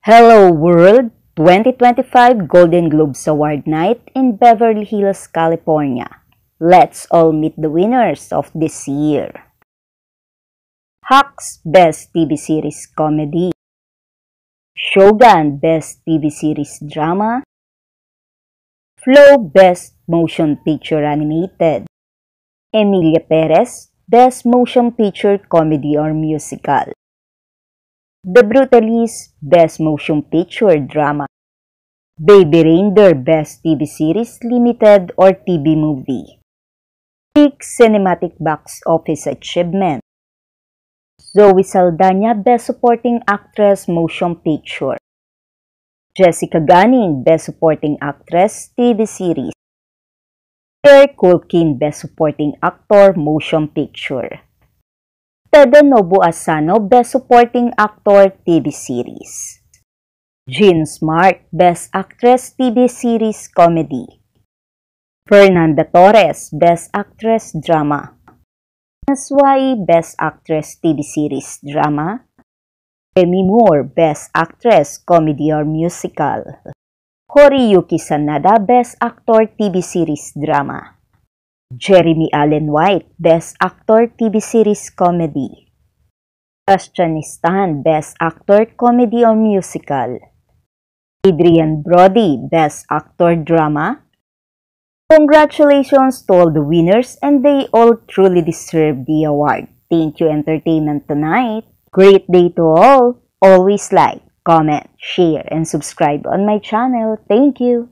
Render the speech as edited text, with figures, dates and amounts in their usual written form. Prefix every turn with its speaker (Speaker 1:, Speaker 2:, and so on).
Speaker 1: Hello World 2025 Golden Globes Award Night in Beverly Hills, California. Let's all meet the winners of this year. Hacks Best TV Series Comedy, Shogun Best TV Series Drama, Flow Best Motion Picture Animated, Emilia Perez Best Motion Picture Comedy or Musical, The Brutalist Best Motion Picture Drama, Baby Reindeer Best TV Series Limited or TV Movie, Peak Cinematic Box Office Achievement, Zoe Saldana Best Supporting Actress Motion Picture, Jessica Gunning Best Supporting Actress TV Series, Eric Culkin Best Supporting Actor Motion Picture, Tadanobu Asano Best Supporting Actor TV Series, Jean Smart Best Actress TV Series Comedy, Fernanda Torres Best Actress Drama, Naswai Best Actress TV Series Drama, Demi Moore Best Actress Comedy or Musical, Horiyuki Sanada Best Actor TV Series Drama, Jeremy Allen White Best Actor TV Series Comedy, Sebastian Stan Best Actor Comedy or Musical, Adrian Brody Best Actor Drama. Congratulations to all the winners, and they all truly deserve the award. Thank you, Entertainment Tonight. Great day to all. Always like, comment, share, and subscribe on my channel. Thank you.